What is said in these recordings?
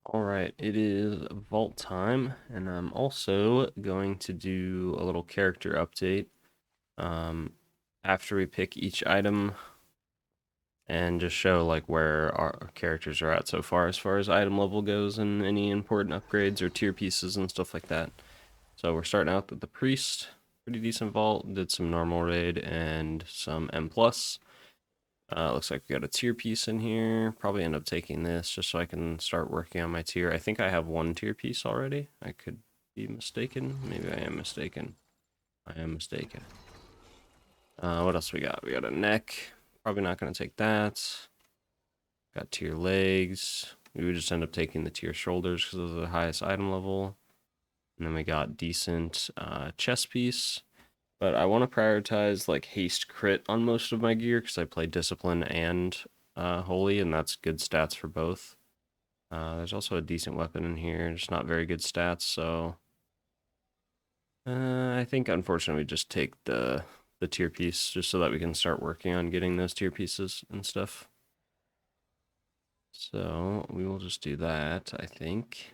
Alright, it is vault time, and I'm also going to do a little character update um, after we pick each item and just show like where our characters are at so far as item level goes and any important upgrades or tier pieces and stuff like that. So we're starting out with the Priest, pretty decent vault, did some normal raid and some M+. Looks like we got a tier piece in here. Probably end up taking this just so I can start working on my tier. I think I have one tier piece already. I could be mistaken. Maybe I am mistaken. I am mistaken. What else we got? We got a neck. Probably not going to take that. Got tier legs. We would just end up taking the tier shoulders because those are the highest item level. And then we got decent chest piece. But I want to prioritize like haste crit on most of my gear because I play discipline and holy, and that's good stats for both. There's also a decent weapon in here, just not very good stats. So I think unfortunately just take the tier piece just so that we can start working on getting those tier pieces and stuff. So we will just do that. I think.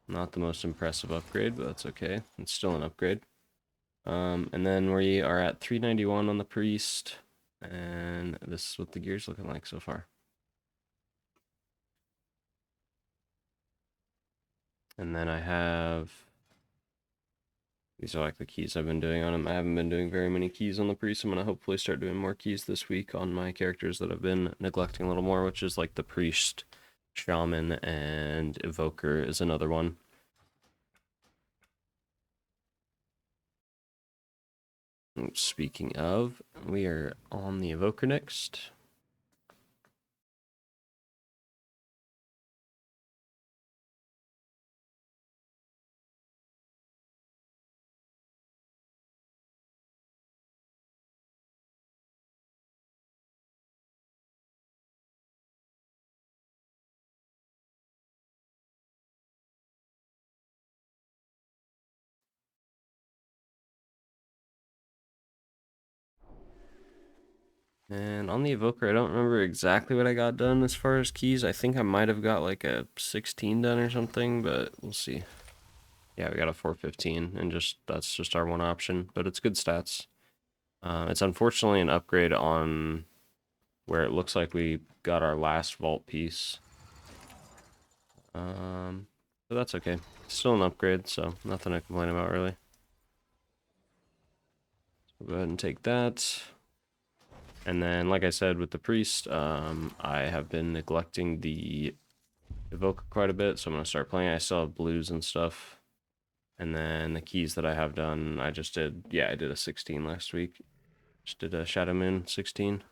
Not the most impressive upgrade, but that's okay. It's still an upgrade. And then we are at 391 on the Priest, and this is what the gear's looking like so far. And then I have, these are like the keys I've been doing on him. I haven't been doing very many keys on the Priest. I'm going to hopefully start doing more keys this week on my characters that I've been neglecting a little more, which is like the Priest, Shaman, and Evoker is another one. Speaking of, we are on the Evoker next. And on the Evoker, I don't remember exactly what I got done as far as keys. I think I might have got like a 16 done or something, but we'll see. Yeah, we got a 415, and that's just our one option, but it's good stats. It's unfortunately an upgrade on where it looks like we got our last vault piece. But that's okay. Still an upgrade, so nothing to complain about really. So go ahead and take that. And then, like I said, with the Priest, I have been neglecting the Evoker quite a bit, so I'm going to start playing. I still have blues and stuff. And then the keys that I have done, I just did, yeah, I did a 16 last week. Just did a Shadow Moon 16.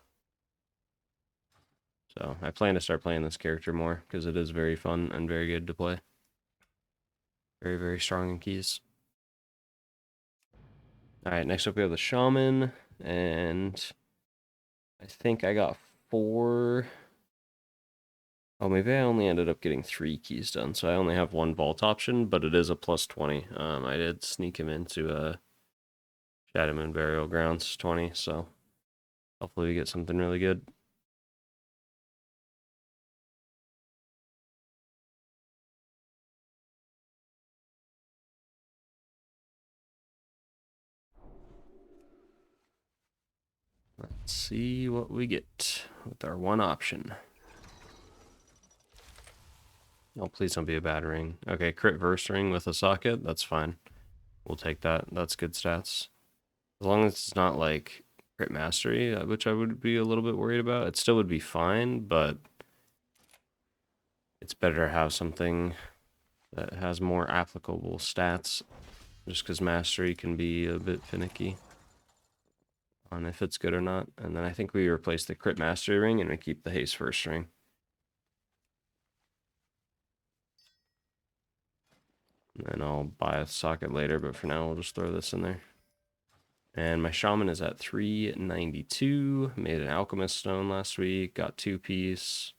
So I plan to start playing this character more because it is very fun and very good to play. Very, very strong in keys. Alright, next up we have the Shaman, and I think I got 4. Oh, maybe I only ended up getting 3 keys done, so I only have 1 vault option, but it is a plus 20. I did sneak him into a Shadow Moon Burial Grounds 20, so hopefully we get something really good. Let's see what we get with our 1 option. Oh, please don't be a bad ring. Okay, crit verse ring with a socket, that's fine. We'll take that. That's good stats. As long as it's not like crit mastery, which I would be a little bit worried about. It still would be fine, but it's better to have something that has more applicable stats, just because mastery can be a bit finicky on if it's good or not. And then I think we replace the crit mastery ring and we keep the haste first ring. And then I'll buy a socket later, but for now we'll just throw this in there. And my Shaman is at 392. Made an Alchemist Stone last week, got 2 piece.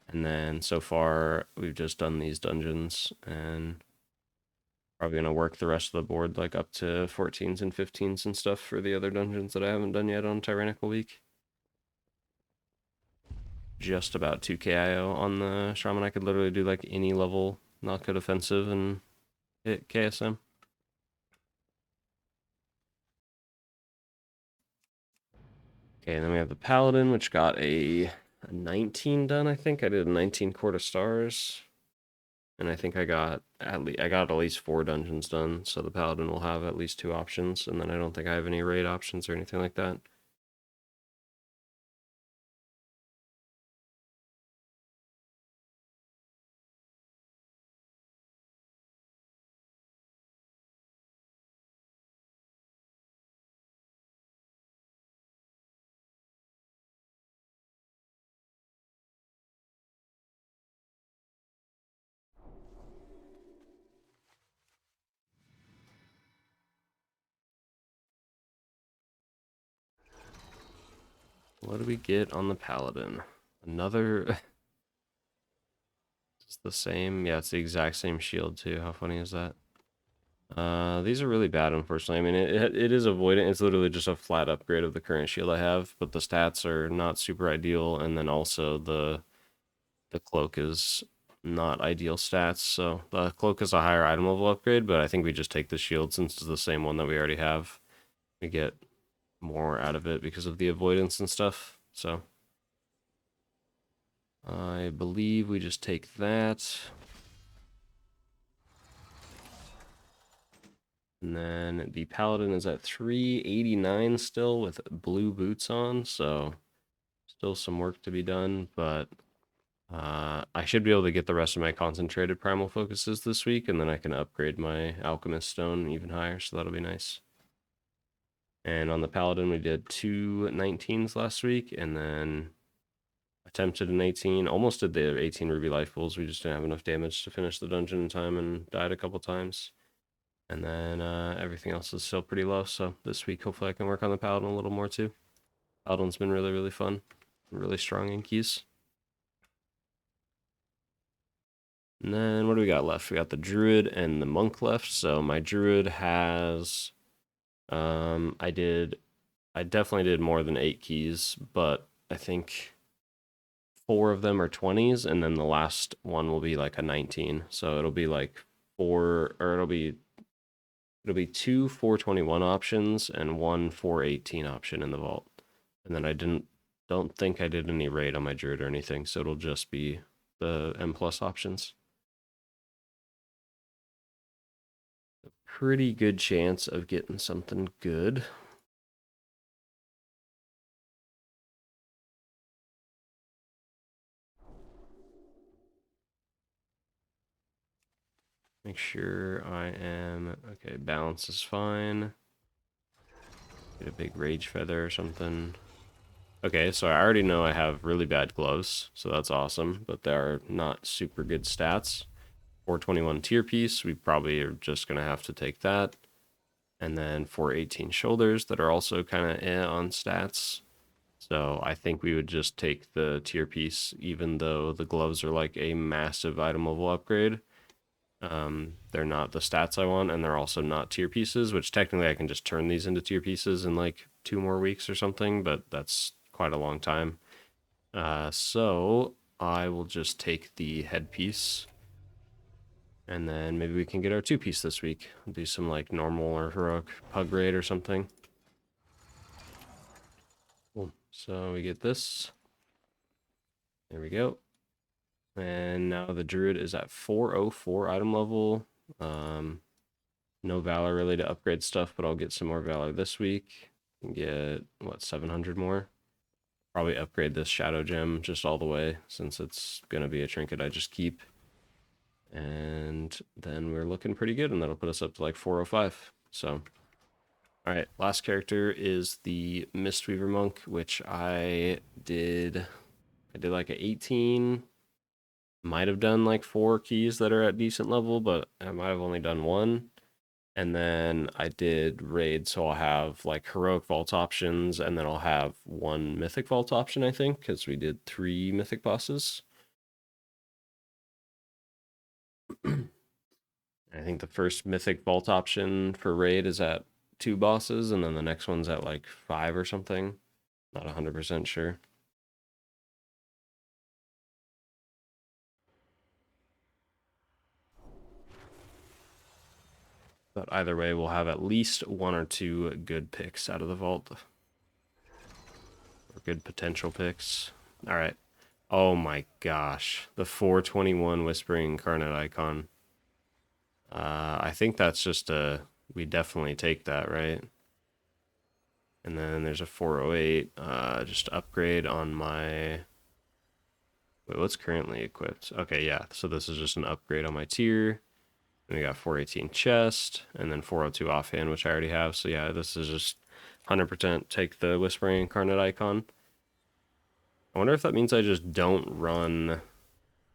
And then so far we've just done these dungeons and probably gonna work the rest of the board like up to 14s and 15s and stuff for the other dungeons that I haven't done yet on Tyrannical Week. just about 2 KIO on the Shaman. I could literally do like any level not good offensive and hit KSM. Okay, and then we have the Paladin, which got a 19 done, I think. I did a 19 Court of Stars. And I think I got at least 4 dungeons done, so the Paladin will have at least 2 options, and then I don't think I have any raid options or anything like that. What do we get on the Paladin? Another... It's the same. Yeah, it's the exact same shield, too. How funny is that? These are really bad, unfortunately. I mean, it is avoidant. It's literally just a flat upgrade of the current shield I have, but the stats are not super ideal, and then also the cloak is not ideal stats. So the cloak is a higher item level upgrade, but I think we just take the shield since it's the same one that we already have. We get more out of it because of the avoidance and stuff. So I believe we just take that. And then the Paladin is at 389 still with blue boots on, so still some work to be done, but I should be able to get the rest of my concentrated primal focuses this week, and then I can upgrade my alchemist stone even higher, so that'll be nice. And on the Paladin, we did 2 19s last week, and then attempted an 18, almost did the 18 ruby life pools. We just didn't have enough damage to finish the dungeon in time and died a couple times. And then everything else is still pretty low, so this week hopefully I can work on the Paladin a little more too. Paladin's been really, really fun. Really strong in keys. And then what do we got left? We got the Druid and the Monk left. So my Druid has... I definitely did more than 8 keys, but I think 4 of them are 20s, and then the last one will be like a 19. So it'll be like 4, or it'll be 2 421 options and 1 418 option in the vault. And then I don't think I did any raid on my Druid or anything, so it'll just be the M+ options. A pretty good chance of getting something good. Make sure I am... Okay, balance is fine. Get a big rage feather or something. Okay, so I already know I have really bad gloves, so that's awesome, but they are not super good stats. 421 tier piece, we probably are just going to have to take that. And then 418 shoulders that are also kind of on stats. So I think we would just take the tier piece, even though the gloves are like a massive item level upgrade. They're not the stats I want, and they're also not tier pieces, which technically I can just turn these into tier pieces in like 2 more weeks or something, but that's quite a long time. So I will just take the headpiece, and then maybe we can get our 2-piece this week. Do some like normal or heroic pug raid or something. Cool. So we get this. There we go. And now the Druid is at 404 item level. No Valor really to upgrade stuff, but I'll get some more Valor this week. Get, what, 700 more? Probably upgrade this Shadow Gem just all the way, since it's going to be a trinket I just keep. And then we're looking pretty good, and that'll put us up to like 405. So, alright, last character is the Mistweaver Monk, which I did like a 18... Might have done like 4 keys that are at decent level, but I might have only done 1. And then I did raid, so I'll have like heroic vault options, and then I'll have 1 mythic vault option, I think, because we did 3 mythic bosses. I think the first mythic vault option for raid is at 2 bosses, and then the next one's at like 5 or something. Not 100% sure. But either way, we'll have at least 1 or 2 good picks out of the vault. Or good potential picks. Alright. Oh my gosh. The 421 Whispering Incarnate icon. I think that's just a... We definitely take that, right? And then there's a 408. Just upgrade on my... Wait, what's currently equipped? Okay, yeah. So this is just an upgrade on my tier. And we got 418 chest, and then 402 offhand, which I already have. So yeah, this is just 100% take the Whispering Incarnate icon. I wonder if that means I just don't run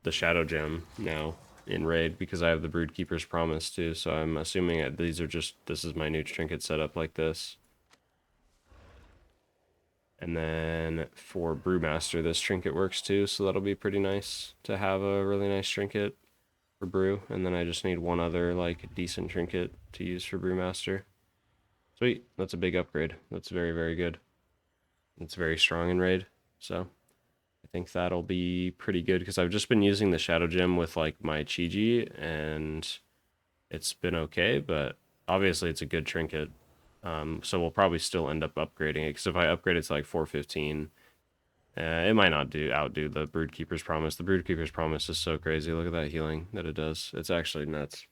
the Shadow Gem now in raid, because I have the Broodkeeper's Promise too. So I'm assuming that these are just, this is my new trinket setup like this. And then for Brewmaster, this trinket works too, so that'll be pretty nice to have a really nice trinket for brew. And then I just need one other like decent trinket to use for Brewmaster. Sweet, that's a big upgrade. That's very, very good. It's very strong in raid, so I think that'll be pretty good, because I've just been using the Shadow Gem with like my Chiji, and it's been okay, but obviously it's a good trinket. So we'll probably still end up upgrading it, because if I upgrade it to like 415, it might not outdo the Broodkeeper's Promise. The Broodkeeper's Promise is so crazy. Look at that healing that it does. It's actually nuts.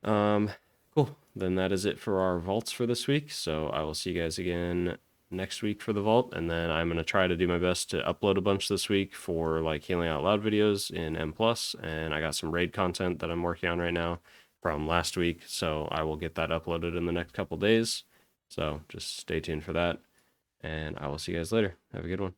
Cool. Then that is it for our vaults for this week. So I will see you guys again next week for the vault, and then I'm going to try to do my best to upload a bunch this week for like Healing Out Loud videos in M+, and I got some raid content that I'm working on right now from last week, so I will get that uploaded in the next couple days. So just stay tuned for that, and I will see you guys later. Have a good one.